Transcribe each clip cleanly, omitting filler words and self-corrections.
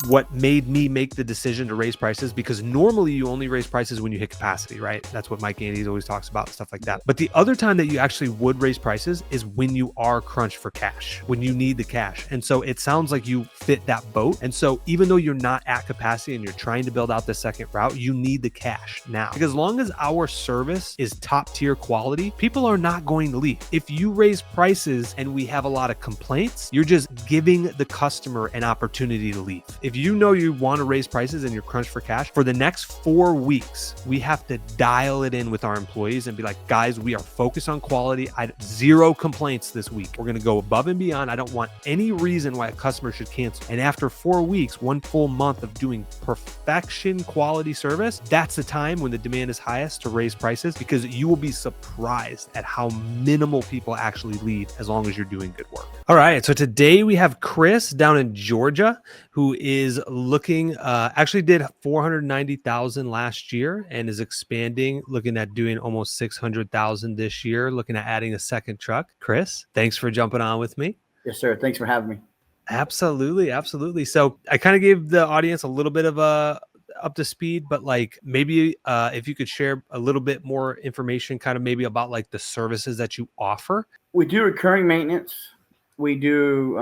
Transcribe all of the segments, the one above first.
what made me make the decision to raise prices, because normally you only raise prices when you hit capacity, right? That's what Mike Andes always talks about, stuff like that. But the other time that you actually would raise prices is when you are crunched for cash, when you need the cash. And so it sounds like you fit that boat. And so even though you're not at capacity and you're trying to build out the second route, you need the cash now. Because as long as our service is top tier quality, people are not going to leave. If you raise prices and we have a lot of complaints, you're just giving the customer an opportunity to leave. If you know you want to raise prices and you're crunched for cash, for the next 4 weeks, we have to dial it in with our employees and be like, guys, we are focused on quality. Zero complaints this week. We're going to go above and beyond. I don't want any reason why a customer should cancel. And after 4 weeks, 1 full month of doing perfection quality service, that's the time when the demand is highest to raise prices, because you will be surprised at how minimal people actually leave as long as you're doing good work. All right. So today we have Chris down in Georgia, who is looking, actually did 490,000 last year and is expanding, looking at doing almost 600,000 this year, looking at adding a second truck. Chris, thanks for jumping on with me. Yes, sir. Thanks for having me. Absolutely. Absolutely. So I kind of gave the audience a little bit of a up to speed, but like maybe if you could share a little bit more information, kind of maybe about like the services that you offer. We do recurring maintenance. We do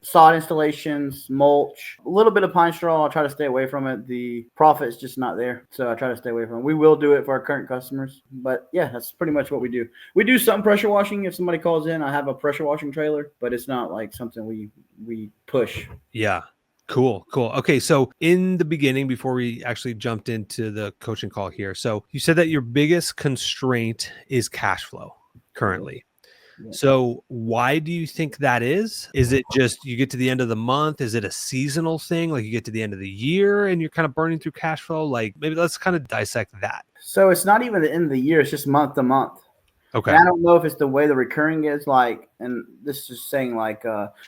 sod installations, mulch, a little bit of pine straw. I try to stay away from it. The profit is just not there, so I try to stay away from it. We will do it for our current customers, but yeah, that's pretty much what we do. We do some pressure washing. If somebody calls in, I have a pressure washing trailer, but it's not like something we push. Yeah. Cool. Okay. So in the beginning, before we actually jumped into the coaching call here, so you said that your biggest constraint is cash flow currently. Yeah. So why do you think that is? Is it just you get to the end of the month? Is it a seasonal thing? Like you get to the end of the year and you're kind of burning through cash flow? Like maybe let's kind of dissect that. So it's not even the end of the year. It's just month to month. Okay. And I don't know if it's the way the recurring is like, and this is saying like,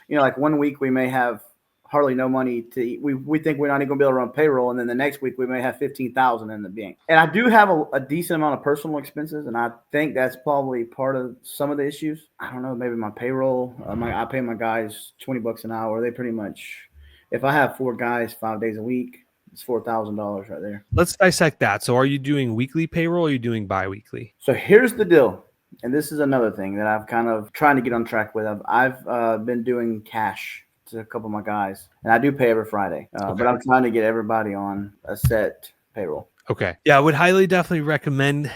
like 1 week we may have hardly no money to eat. We think we're not even gonna be able to run payroll, and then the next week we may have 15,000 in the bank. And I do have a decent amount of personal expenses, and I think that's probably part of some of the issues. I don't know, maybe my payroll. I pay my guys $20 an hour. They pretty much, if I have 4 guys 5 days a week, it's $4,000 right there. Let's dissect that. So are you doing weekly payroll or are you doing bi-weekly? So here's the deal. And this is another thing that I've kind of trying to get on track with. I've been doing cash to a couple of my guys, and I do pay every Friday, but I'm trying to get everybody on a set payroll. Okay. Yeah, I would highly definitely recommend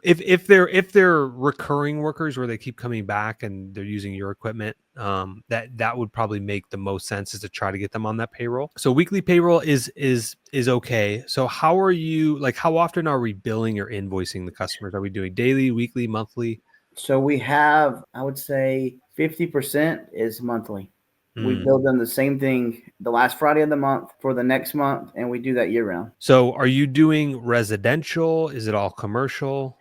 if they're recurring workers where they keep coming back and they're using your equipment, that would probably make the most sense, is to try to get them on that payroll. So weekly payroll is okay. So how are you, like, how often are we billing or invoicing the customers? Are we doing daily, weekly, monthly? So we have, I would say 50% is monthly. We build them the same thing the last Friday of the month for the next month, and we do that year round. So are you doing residential? Is it all commercial?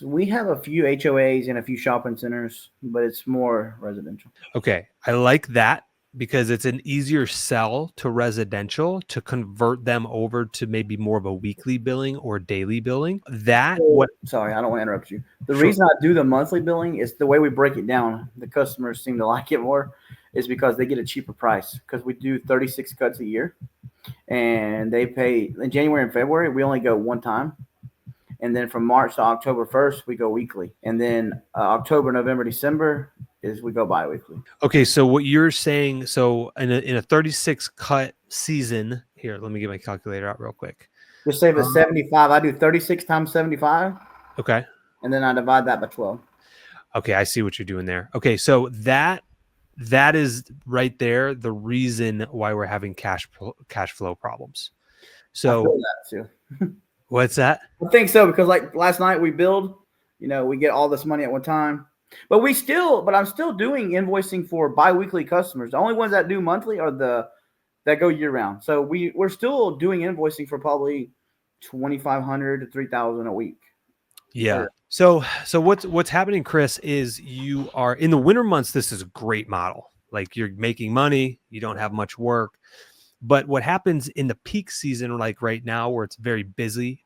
We have a few HOAs and a few shopping centers, but it's more residential. Okay. I like that, because it's an easier sell to residential to convert them over to maybe more of a weekly billing or daily billing. Sorry, I don't want to interrupt you. The reason I do the monthly billing is the way we break it down. The customers seem to like it more, is because they get a cheaper price, because we do 36 cuts a year, and they pay in January and February. We only go one time. And then from March to October 1st, we go weekly. And then October, November, December is we go bi-weekly. Okay, so what you're saying, so in a 36 cut season, here, let me get my calculator out real quick. Just say if it's 75, I do 36 times 75. Okay. And then I divide that by 12. Okay, I see what you're doing there. Okay, so that is right there the reason why we're having cash flow problems. So I feel that too. What's that? I think so, because like last night we billed, we get all this money at one time, but I'm still doing invoicing for bi-weekly customers. The only ones that do monthly are that go year round. So we're still doing invoicing for probably 2,500 to 3,000 a week. Yeah. So what's happening, Chris, is you are in the winter months. This is a great model. Like, you're making money, you don't have much work. But what happens in the peak season, like right now, where it's very busy,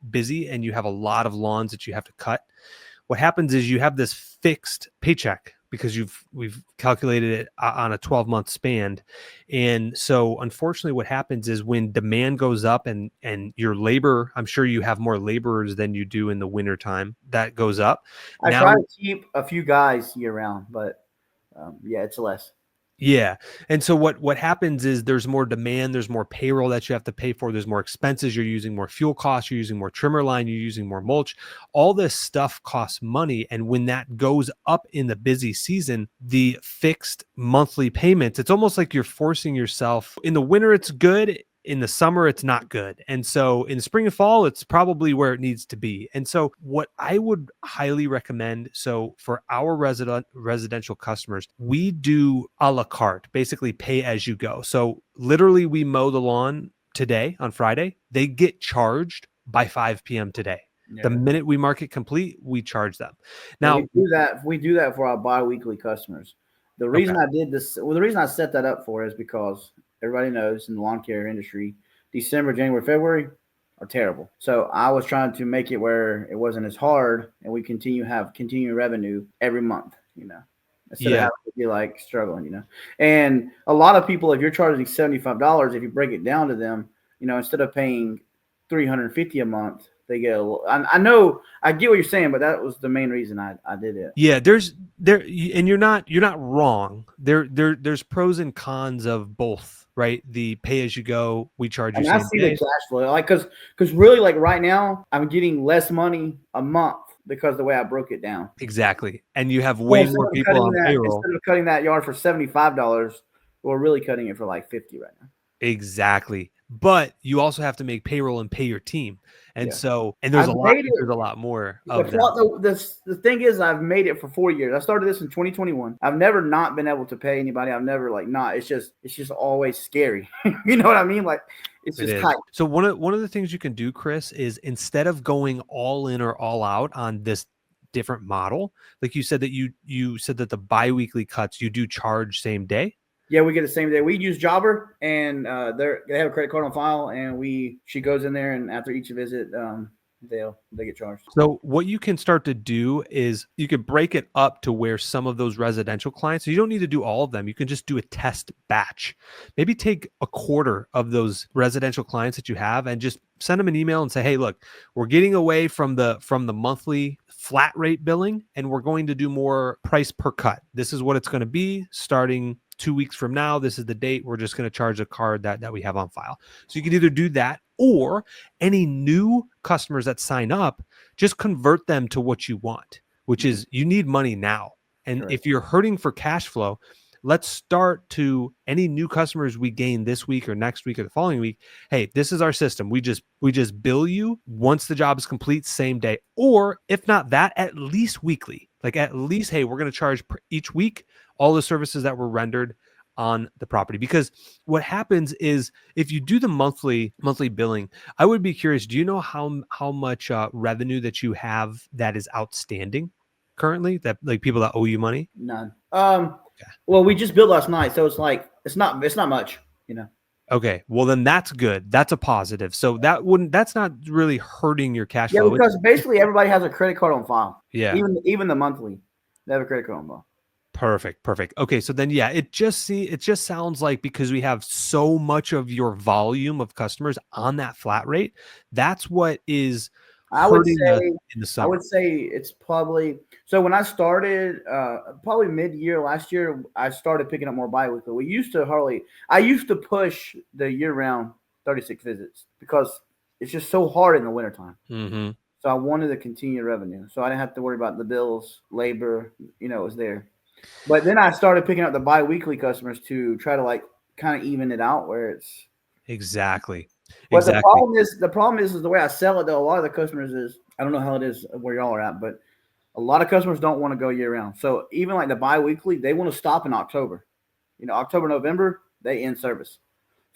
and you have a lot of lawns that you have to cut, what happens is you have this fixed paycheck because we've calculated it on a 12-month span. And so unfortunately what happens is when demand goes up and your labor, I'm sure you have more laborers than you do in the winter time, that goes up. I try to keep a few guys year round, but yeah, it's less. Yeah. And so what happens is there's more demand, there's more payroll that you have to pay for, there's more expenses, you're using more fuel costs, you're using more trimmer line, you're using more mulch. All this stuff costs money. And when that goes up in the busy season, the fixed monthly payments, it's almost like you're forcing yourself. In the winter, it's good. In the summer, it's not good. And so in the spring and fall, it's probably where it needs to be. And so what I would highly recommend, so for our residential customers, we do a la carte, basically pay as you go. So literally we mow the lawn today on Friday, they get charged by 5 p.m. today. Yeah. The minute we mark it complete, we charge them. Now we do that for our bi-weekly customers. The reason I did this, well, the reason I set that up for is because everybody knows in the lawn care industry, December, January, February are terrible. So I was trying to make it where it wasn't as hard and we continue revenue every month, instead of having to be like struggling, And a lot of people, if you're charging $75, if you break it down to them, instead of paying $350 a month, they get I know I get what you're saying, but that was the main reason I did it. Yeah, and you're not wrong. There's pros and cons of both, right? The pay as you go, we charge you. I see the cash flow, like because really, like right now, I'm getting less money a month because the way I broke it down. Exactly, and you have way more people on payroll. Instead of cutting that yard for $75, we're really cutting it for like $50 right now. Exactly. But you also have to make payroll and pay your team. And so, and there's a lot more of that. The thing is, I've made it for 4 years. I started this in 2021. I've never not been able to pay anybody. I've never it's just always scary. You know what I mean? Like it's just tight. So one of the things you can do, Chris, is instead of going all in or all out on this different model, like you said that you said that the biweekly cuts, you do charge same day. Yeah, we get the same day. We use Jobber, and they have a credit card on file, and she goes in there, and after each visit, they get charged. So what you can start to do is you can break it up to where some of those residential clients, so you don't need to do all of them. You can just do a test batch. Maybe take a quarter of those residential clients that you have and just send them an email and say, hey, look, we're getting away from the monthly flat rate billing, and we're going to do more price per cut. This is what it's going to be starting 2 weeks from now. This is the date. We're just going to charge a card that we have on file. So you can either do that, or any new customers that sign up, just convert them to what you want, which is you need money now. And if you're hurting for cash flow, let's start to any new customers we gain this week or next week or the following week. Hey, this is our system. We just bill you once the job is complete, same day, or if not that, at least weekly. Like at least, hey, we're going to charge each week all the services that were rendered on the property. Because what happens is if you do the monthly billing, I would be curious, do you know how much revenue that you have that is outstanding currently, that like people that owe you money? None. Well, we just billed last night, so it's not much, Okay, well then that's good. That's a positive. So that's not really hurting your cash flow. Yeah, because basically everybody has a credit card on file. Yeah. Even the monthly, they have a credit card on file. Perfect. Okay, so then it just sounds like because we have so much of your volume of customers on that flat rate, that's what is hurting us in the summer. I would say it's probably so. When I started, probably mid-year last year, I started picking up more biweekly. I used to push the year-round 36 visits because it's just so hard in the wintertime. Mm-hmm. So I wanted to continue revenue, so I didn't have to worry about the bills, labor. It was there. But then I started picking up the bi-weekly customers to try to kind of even it out where it's exactly. But the problem is the way I sell it, though. A lot of the customers is, I don't know how it is where y'all are at, but a lot of customers don't want to go year round. So even like the bi-weekly, they want to stop in October. October, November, they end service.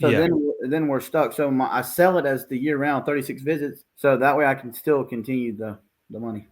So then we're stuck. So I sell it as the year round 36 visits. So that way I can still continue the money.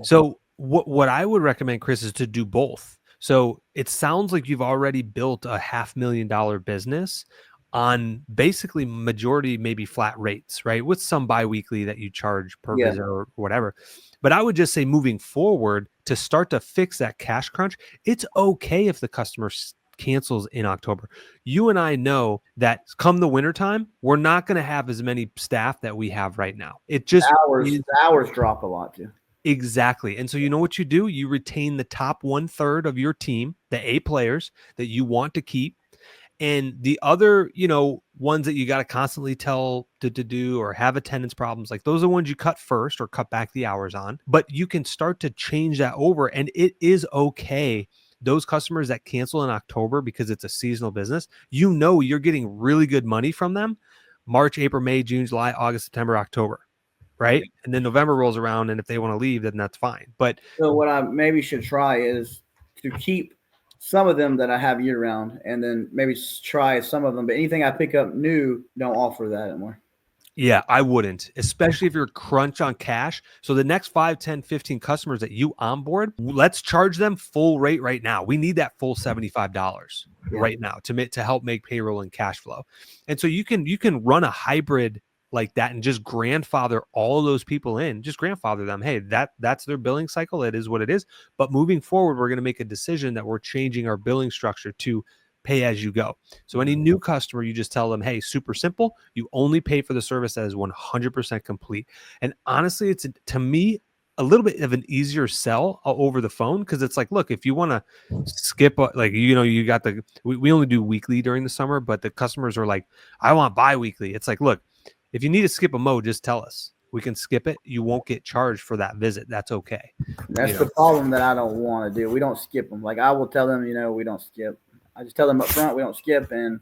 So what I would recommend, Chris, is to do both. So it sounds like you've already built a $500,000 business on basically majority, maybe flat rates, right? With some biweekly that you charge per visit or whatever. But I would just say moving forward, to start to fix that cash crunch, it's okay if the customer cancels in October. You and I know that come the wintertime, we're not going to have as many staff that we have right now. It just the hours drop a lot too. Exactly. And so you know what you do? You retain the top 1/3 of your team, the A players that you want to keep. And the other, ones that you got to constantly tell to do or have attendance problems, like those are the ones you cut first or cut back the hours on. But you can start to change that over. And it is okay. Those customers that cancel in October because it's a seasonal business, you're getting really good money from them March, April, May, June, July, August, September, October. Right. And then November rolls around. And if they want to leave, then that's fine. But so what I maybe should try is to keep some of them that I have year round, and then maybe try some of them. But anything I pick up new, don't offer that anymore. Yeah, I wouldn't, especially if you're crunch on cash. So the next 5, 10, 15 customers that you onboard, let's charge them full rate right now. We need that full $75 right now to help make payroll and cash flow. And so you can run a hybrid like that and just grandfather all those people in, just grandfather them. Hey, that's their billing cycle. It is what it is. But moving forward, we're going to make a decision that we're changing our billing structure to pay as you go. So any new customer, you just tell them, hey, super simple. You only pay for the service that is 100% complete. And honestly, it's to me a little bit of an easier sell over the phone, because it's like, look, if you want to skip, like, you got we only do weekly during the summer, but the customers are like, I want bi-weekly. It's like, look, if you need to skip a mode, just tell us. We can skip it. You won't get charged for that visit. That's okay. That's the problem that I don't want to do. We don't skip them. Like, I will tell them, we don't skip. I just tell them up front we don't skip, and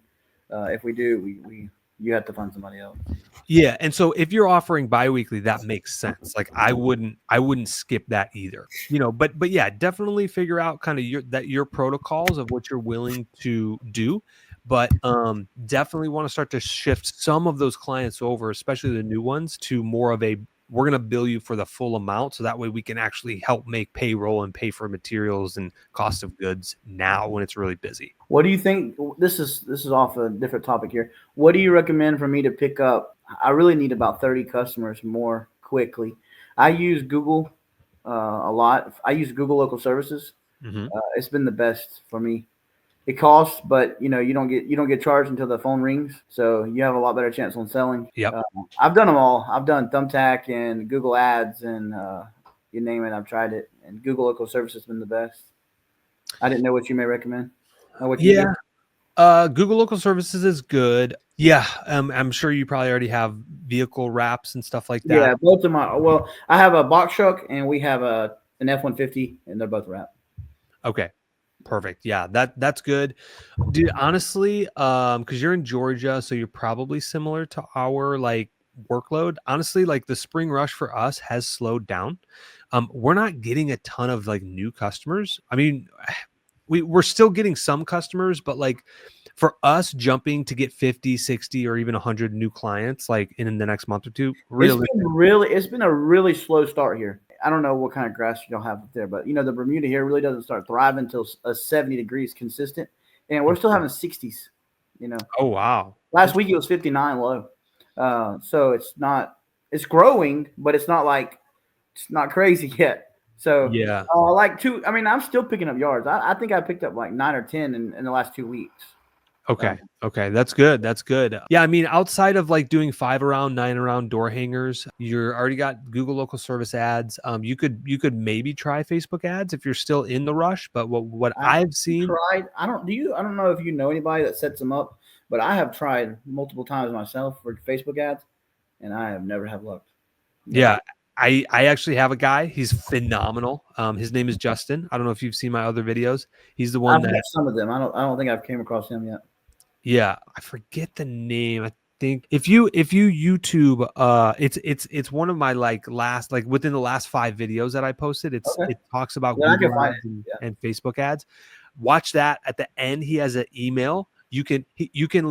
if we do, you have to find somebody else. Yeah, and so if you're offering biweekly, that makes sense. Like I wouldn't skip that either. But yeah, definitely figure out kind of your protocols of what you're willing to do. But definitely want to start to shift some of those clients over, especially the new ones, to more of a, we're going to bill you for the full amount. So that way we can actually help make payroll and pay for materials and cost of goods now when it's really busy. What do you think? This is off a different topic here. What do you recommend for me to pick up? I really need about 30 customers more quickly. I use Google a lot. I use Google Local Services. Mm-hmm. It's been the best for me. It costs, but you don't get charged until the phone rings, so you have a lot better chance on selling. Yep. I've done them all. I've done Thumbtack and Google Ads and you name it. I've tried it, and Google Local Service has been the best. I didn't know what you may recommend. Google Local Services is good. Yeah, I'm sure you probably already have vehicle wraps and stuff like that. Yeah, both of my. Well, I have a box truck and we have an F-150, and they're both wrapped. Okay. Perfect. Yeah, that's good. Dude, honestly, because you're in Georgia, so you're probably similar to our workload. Honestly, the spring rush for us has slowed down. We're not getting a ton of new customers. I mean, we're still getting some customers, but for us jumping to get 50, 60, or even 100 new clients in the next month or two, it's been a really slow start here. I don't know what kind of grass y'all have up there, but the Bermuda here really doesn't start thriving until 70 degrees consistent, and we're still having 60s. Oh wow! Last week it was 59 low, so it's growing, but it's not crazy yet. So yeah, I'm still picking up yards. I think I picked up 9 or 10 in the last 2 weeks. Okay. Okay. That's good. That's good. Yeah. I mean, outside of doing 5 around, 9 around door hangers, you're already got Google Local Service ads. You could maybe try Facebook ads if you're still in the rush. But what I've seen, I don't know if you know anybody that sets them up, but I have tried multiple times myself for Facebook ads, and I have never had luck. Yeah. I actually have a guy. He's phenomenal. His name is Justin. I don't know if you've seen my other videos. He's the one I've watched some of them. I don't think I've came across him yet. Yeah, I forget the name. I think if you YouTube, it's one of my last within the last 5 videos that I posted. It talks about Google ads and Facebook ads. Watch that. At the end, he has an email. You can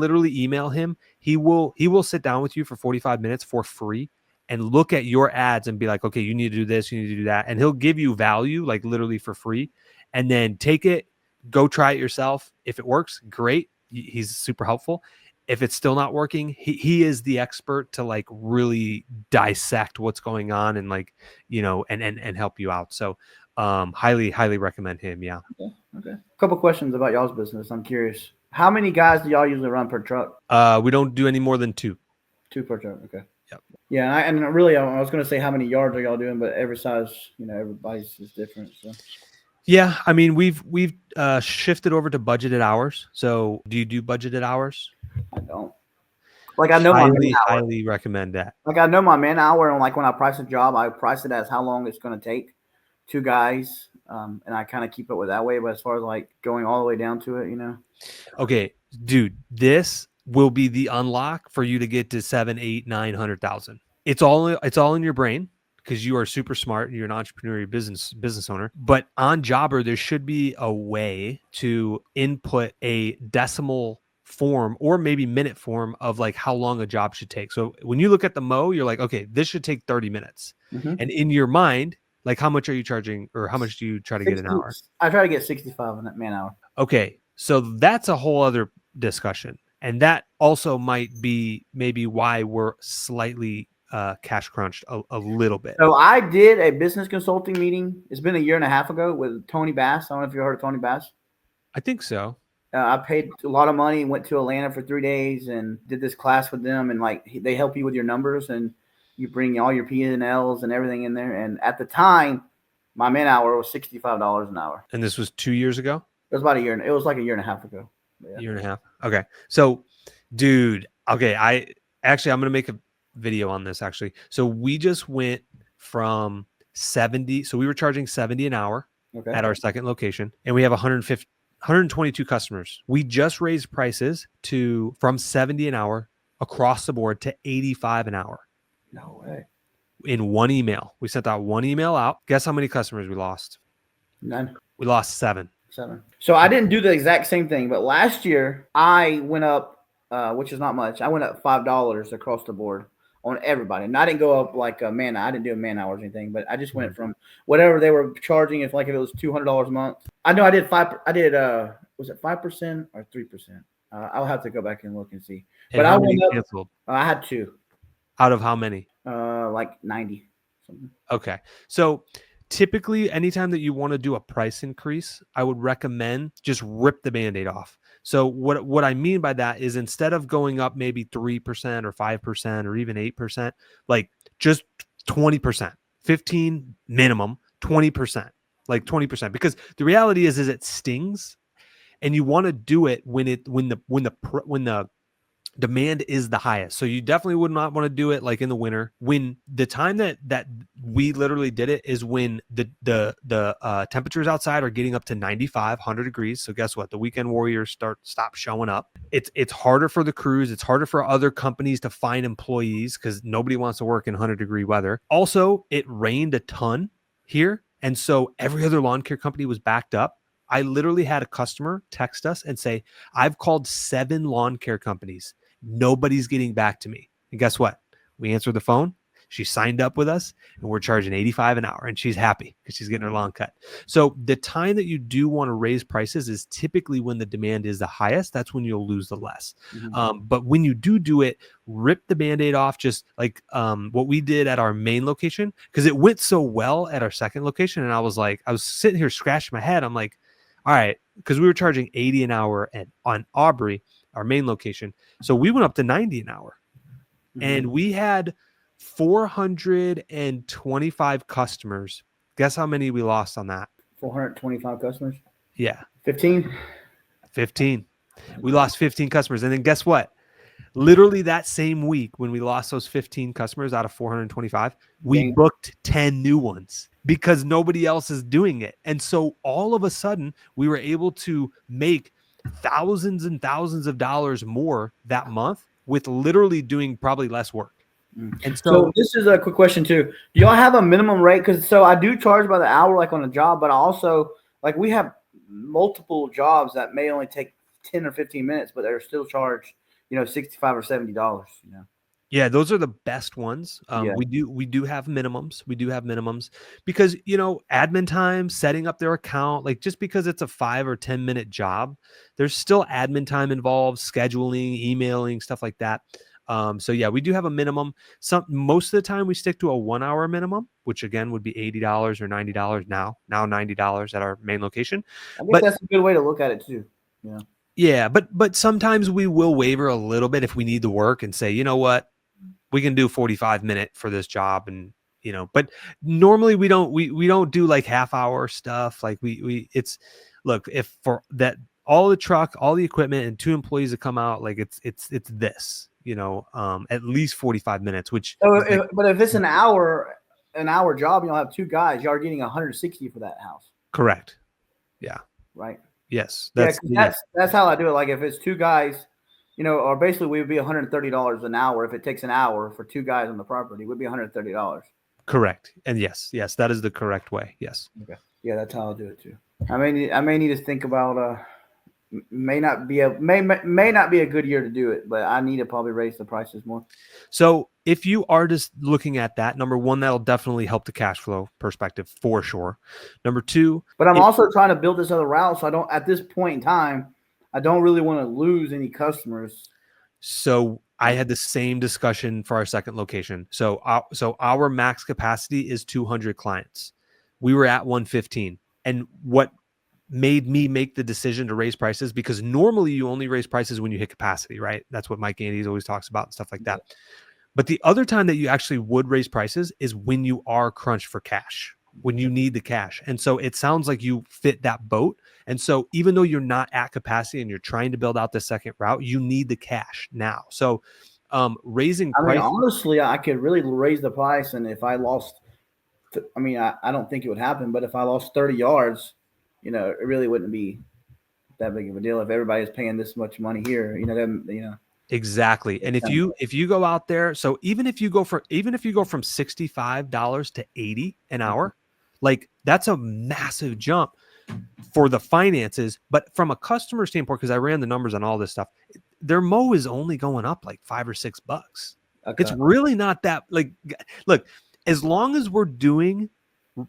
literally email him. He will sit down with you for 45 minutes for free and look at your ads and be like, okay, you need to do this, you need to do that, and he'll give you value literally for free, and then take it, go try it yourself. If it works, great. He's super helpful. If it's still not working, he is the expert to really dissect what's going on and and help you out. So highly recommend him. Yeah. Okay. A couple questions about y'all's business. I'm curious. How many guys do y'all usually run per truck? We don't do any more than 2. 2 per truck. Okay. Yep. Yeah, and really, I was going to say how many yards are y'all doing, but every size, everybody's is different. So. Yeah, I mean, we've shifted over to budgeted hours. So, do you do budgeted hours? I don't. Like I know my man hour. Highly recommend that. Like I know my man hour, and like when I price a job, I price it as how long it's going to take. 2 guys, and I kind of keep it with that way. But as far as like going all the way down to it, Okay, dude, this will be the unlock for you to get to 7, 8, 900,000. It's all in your brain because you are super smart and you're an entrepreneur, business owner. But on Jobber, there should be a way to input a decimal form or maybe minute form of like how long a job should take. So when you look at the Mo, you're like, okay, this should take 30 minutes. Mm-hmm. And in your mind, like how much are you charging or how much do you try to get an hour? I try to get 65 on that man hour. Okay. So that's a whole other discussion. And that also might be maybe why we're slightly cash crunched a little bit. So I did a business consulting meeting. It's been a year and a half ago with Tony Bass. I don't know if you heard of Tony Bass. I think so. I paid a lot of money, went to Atlanta for 3 days and did this class with them. And like they help you with your numbers and you bring all your P&Ls and everything in there. And at the time, my man hour was $65 an hour. And this was 2 years ago? It was about a year. It was like a year and a half ago. Yeah. Year and a half. Okay. So, dude, okay. I'm going to make a video on this actually. So we just went from 70. So we were charging 70 an hour at our second location and we have 122 customers. We just raised prices from 70 an hour across the board to 85 an hour. No way. In one email. We sent out one email out. Guess how many customers we lost? None. We lost 7. So I didn't do the exact same thing, but last year I went up, which is not much. I went up $5 across the board on everybody. And I didn't go up like a man. I didn't do a man hours or anything, but I just went from whatever they were charging. If it was $200 a month, I know I did 5. I did, was it 5% or 3%? I'll have to go back and look and see. And but I went up. Canceled? I had 2. Out of how many? Like 90 something. Okay. So typically anytime that you want to do a price increase, I would recommend just rip the Band-Aid off. So what I mean by that is instead of going up maybe 3% or 5% or even 8%, like just 20%, 15 minimum, 20%, like 20%, because the reality is it stings and you want to do it when the demand is the highest. So you definitely would not want to do it like in the winter. When the time that we literally did it is when the temperatures outside are getting up to 95, 100 degrees. So guess what? The weekend warriors stop showing up. It's harder for the crews. It's harder for other companies to find employees because nobody wants to work in 100-degree weather. Also, it rained a ton here. And so every other lawn care company was backed up. I literally had a customer text us and say, I've called 7 lawn care companies. Nobody's getting back to me. And guess what? We answered the phone. She signed up with us and we're charging 85 an hour and she's happy because she's getting her lawn cut. So the time that you do want to raise prices is typically when the demand is the highest. That's when you'll lose the less. Mm-hmm. But when you do it, rip the Band-Aid off, just like what we did at our main location, because it went so well at our second location. And I was sitting here scratching my head. I'm like, all right, because we were charging 80 an hour on Aubrey, our main location. So we went up to 90 an hour. Mm-hmm. And we had 425 customers. Guess how many we lost on that? 425 customers? Yeah. 15? 15. We lost 15 customers. And then guess what? Literally that same week when we lost those 15 customers out of 425, we booked 10 new ones because nobody else is doing it. And so all of a sudden we were able to make thousands and thousands of dollars more that month with literally doing probably less work. And so this is a quick question too. Do y'all have a minimum rate? Because I do charge by the hour, like on a job, but I also we have multiple jobs that may only take 10 or 15 minutes, but they're still charged, $65 or $70. Yeah, those are the best ones. We do have minimums. We do have minimums because, admin time, setting up their account, like just because it's a 5 or 10 minute job, there's still admin time involved, scheduling, emailing, stuff like that. So yeah, we do have a minimum. Most of the time we stick to a 1 hour minimum, which again would be $80 or $90 now $90 at our main location. I think that's a good way to look at it too. Yeah. Yeah, but sometimes we will waver a little bit if we need the work and say, you know what, we can do 45-minute for this job, and but normally we don't do like half hour stuff. Like it's look, if for that all the truck, all the equipment, and 2 employees that come out, like it's this, at least 45 minutes, which but if it's an hour job, you'll have 2 guys, you are getting 160 for that house. Correct. Yeah. Right. Yes. That's how I do it. Like if it's 2 guys, or basically we would be $130 an hour. If it takes an hour for 2 guys on the property, it would be $130. Correct. And yes, that is the correct way. Yes. Okay. Yeah, that's how I'll do it too. I may need to think about may not be a good year to do it, but I need to probably raise the prices more. So if you are just looking at that, number one, that'll definitely help the cash flow perspective for sure. Number 2, but I'm also trying to build this other route, so I don't, at this point in time, I don't really want to lose any customers. So I had the same discussion for our second location. So our max capacity is 200 clients. We were at 115. And what made me make the decision to raise prices, because normally you only raise prices when you hit capacity, right? That's what Mike Andes always talks about and stuff like that. But the other time that you actually would raise prices is when you are crunched for cash, when you need the cash. And so it sounds like you fit that boat. And so even though you're not at capacity and you're trying to build out the second route, you need the cash now. So raising price. Honestly, I could really raise the price. And if I lost, I don't think it would happen, but if I lost 30 yards, it really wouldn't be that big of a deal if everybody's paying this much money here. Exactly. And if you go out there, so even if you go from $65 to $80 an hour, like that's a massive jump for the finances. But from a customer standpoint, because I ran the numbers on all this stuff, their mow is only going up like $5 or $6. Okay. It's really not that, like, look, as long as we're doing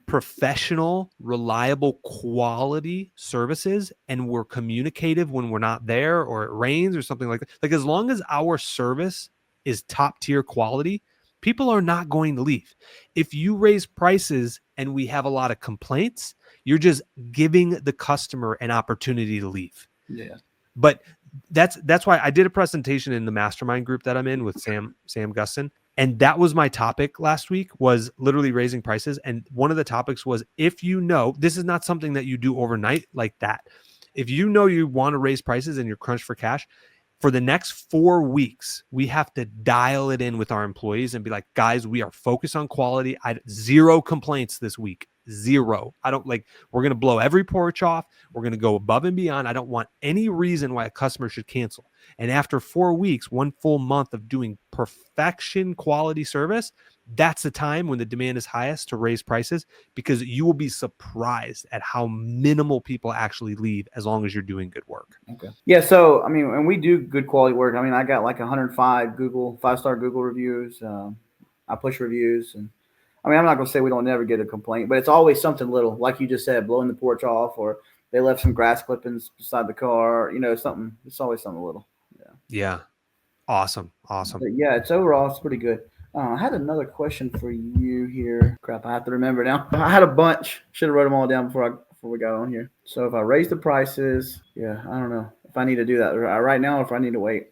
professional, reliable, quality services, and we're communicative when we're not there or it rains or something like that, like as long as our service is top tier quality, people are not going to leave. If you raise prices and we have a lot of complaints, you're just giving the customer an opportunity to leave. Yeah. But that's why I did a presentation in the mastermind group that I'm in with Sam Gustin. And that was my topic last week, was literally raising prices. And one of the topics was, if this is not something that you do overnight like that. If you want to raise prices and you're crunched for cash, for the next 4 weeks, we have to dial it in with our employees and be like, guys, we are focused on quality. Zero complaints this week. Zero. We're going to blow every porch off. We're going to go above and beyond. I don't want any reason why a customer should cancel. And after 4 weeks, 1 full month of doing perfection quality service, that's the time when the demand is highest to raise prices, because you will be surprised at how minimal people actually leave as long as you're doing good work. Okay. Yeah. So, and we do good quality work. I got like 105 5-star Google reviews. I push reviews, and I'm not going to say we don't never get a complaint, but it's always something little, like you just said, blowing the porch off, or they left some grass clippings beside the car, something. It's always something little. Yeah. Awesome. But yeah, it's pretty good. I had another question for you here. Crap, I have to remember now. I had a bunch. Should have wrote them all down before we got on here. So if I raise the prices, I don't know if I need to do that right now or if I need to wait.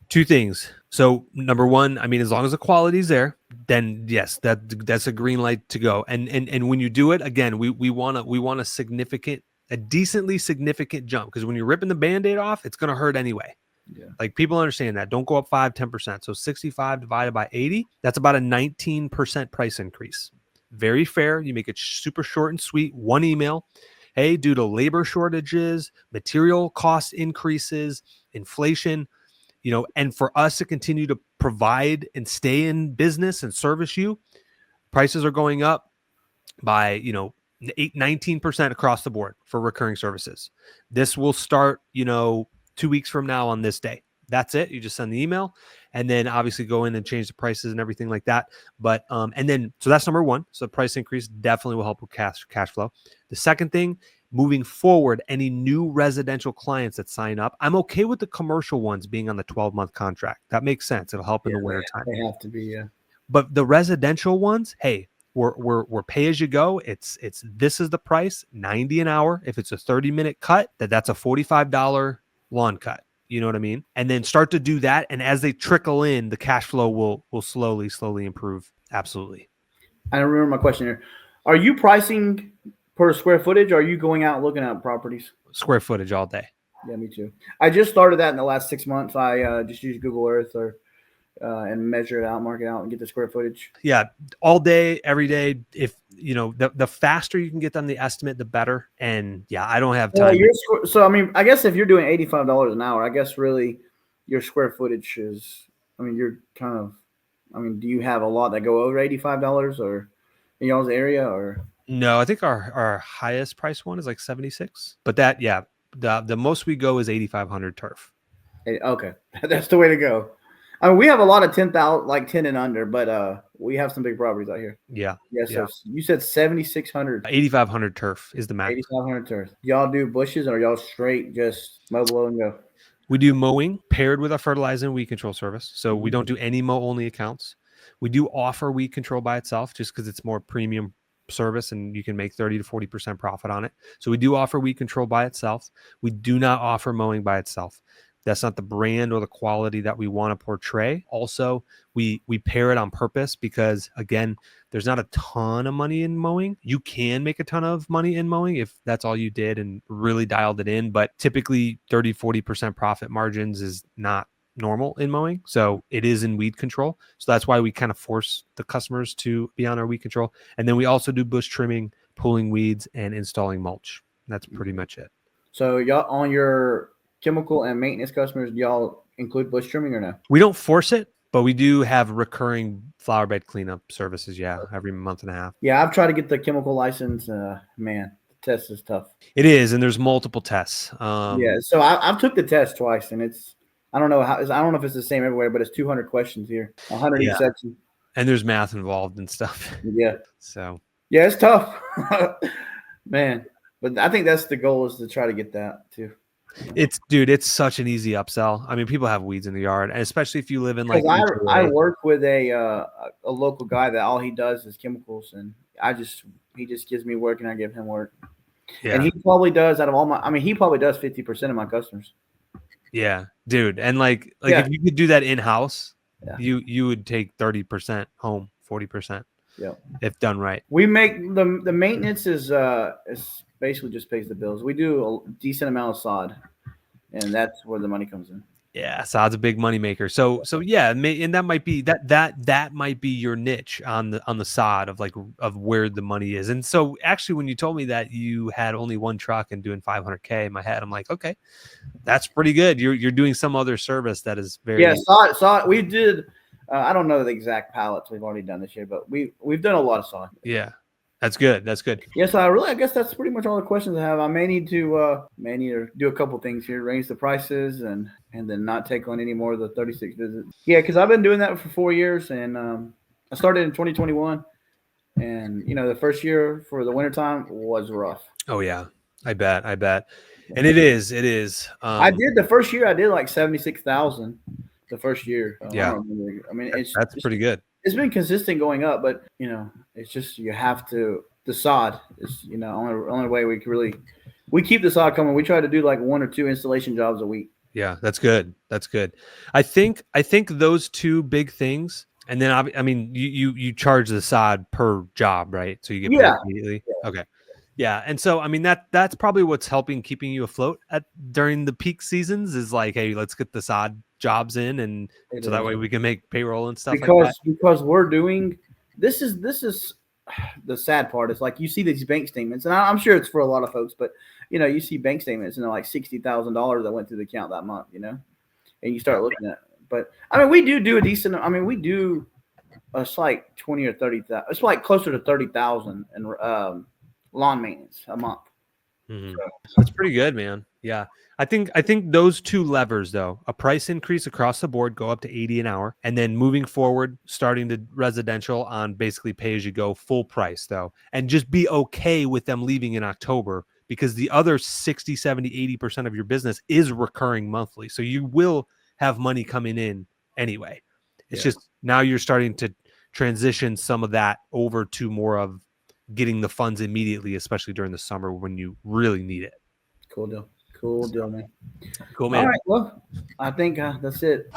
2 things. So number 1, as long as the quality is there, then yes, that's a green light to go. And when you do it, again, we want a decently significant jump, because when you're ripping the Band-Aid off, it's going to hurt anyway. Yeah. Like, people understand that. Don't go up 5-10%. So 65 divided by 80, that's about a 19% price increase. Very fair. You make it super short and sweet. 1 email. Hey, due to labor shortages, material cost increases, inflation, and for us to continue to provide and stay in business and service you, prices are going up by, 19% across the board for recurring services. This will start, 2 weeks from now on this day. That's it. You just send the email, and then obviously go in and change the prices and everything like that. But, so that's number 1. So the price increase definitely will help with cash flow. The second thing Moving forward, any new residential clients that sign up, I'm okay with the commercial ones being on the 12-month contract. That makes sense. It'll help in the wintertime. They have to be, yeah. But the residential ones, hey, we're pay as you go. It's this is the price, $90 an hour. If it's a 30-minute cut, that's a $45 lawn cut. You know what I mean? And then start to do that. And as they trickle in, the cash flow will slowly improve. Absolutely. I remember my question here. Are you pricing per square footage, or are you going out looking at properties? Square footage all day. Yeah, me too. I just started that in the last 6 months. I just use Google Earth and measure it out, mark it out, and get the square footage. Yeah, all day, every day. If you know, the faster you can get on the estimate, the better. And yeah, I don't have time. So I mean, I guess if you're doing $85 an hour, I guess really your square footage is. I mean, you're kind of. I mean, do you have a lot that go over $85 or in y'all's area or? No, I think our highest price one is like 76. But that, yeah, the most we go is 8,500 turf. Okay, that's the way to go. I mean, we have a lot of 10,000, like 10 and under, but we have some big properties out here. Yeah. Yeah. So you said 7,600. 8,500 turf is the max. 8,500 turf. Y'all do bushes, or y'all straight just mow, blow, and go? We do mowing paired with a fertilizer and weed control service. So we don't do any mow only accounts. We do offer weed control by itself just because it's more premium service and you can make 30 to 40% profit on it. So we do offer weed control by itself. We do not offer mowing by itself. That's not the brand or the quality that we want to portray. Also, we pair it on purpose because, again, there's not a ton of money in mowing. You can make a ton of money in mowing if that's all you did and really dialed it in. But typically 30, 40% profit margins is not normal in mowing. So it is in weed control. So that's why we kind of force the customers to be on our weed control. And then we also do bush trimming, pulling weeds, and installing mulch. That's pretty much it. So y'all on your chemical and maintenance customers, do y'all include bush trimming or no? We don't force it, but we do have recurring flower bed cleanup services. Yeah. Every month and a half. Yeah. I've tried to get the chemical license. Man, the test is tough. It is. And there's multiple tests. Yeah. So I've took the test twice and I don't know if it's the same everywhere, but it's 200 questions here, 100 each section. And there's math involved and stuff. Yeah. So yeah, it's tough, man. But I think that's the goal, is to try to get that too. It's such an easy upsell. I mean, people have weeds in the yard, and especially if you live in like. I work with a local guy that all he does is chemicals, and he just gives me work and I give him work. Yeah. And he probably does he probably does 50% of my customers. Yeah, dude. And like if you could do that in house, you would take 30% home, 40%. Yeah. If done right. We make the maintenance is basically just pays the bills. We do a decent amount of sod, and that's where the money comes in. Yeah, sod's a big money maker. So yeah, and that might be that might be your niche on the sod of where the money is. And so actually, when you told me that you had only one truck and doing 500K in my head, I'm like, okay, that's pretty good. You're doing some other service that is very sod. We did. I don't know the exact pallets we've already done this year, but we've done a lot of sod. Yeah. That's good. That's good. Yes, I guess that's pretty much all the questions I have. I may need to do a couple things here, raise the prices and then not take on any more of the 36 visits. Yeah, because I've been doing that for 4 years, and I started in 2021, and the first year for the wintertime was rough. Oh yeah, I bet, and it is. I did the first year. I did like 76,000 the first year. Yeah, I mean that's pretty good. It's been consistent going up, but it's just you have to. The sod is only way we keep the sod coming. We try to do like 1 or 2 installation jobs a week. Yeah, that's good. That's good. I think those two big things, and then I mean you charge the sod per job, right? So you get paid immediately. Yeah. Okay. Yeah, and so I mean that's probably what's keeping you afloat during the peak seasons is like, hey, let's get the sod jobs in, and so that way we can make payroll and stuff. Because we're doing this is the sad part. Is like you see these bank statements, and I'm sure it's for a lot of folks, but you see bank statements and they're like $60,000 that went through the account that month, and you start looking at it. But I mean, we do a decent. I mean, we do it's like 20 or 30,000. It's like closer to 30,000 in lawn maintenance a month. Mm-hmm. So, that's pretty good, man. Yeah. I think those two levers, though, a price increase across the board, go up to 80 an hour, and then moving forward, starting the residential on basically pay as you go, full price, though, and just be okay with them leaving in October because the other 60, 70, 80% of your business is recurring monthly. So you will have money coming in anyway. It's just now you're starting to transition some of that over to more of getting the funds immediately, especially during the summer when you really need it. Cool deal. Cool deal, man. Cool, man. All right. Well, I think that's it.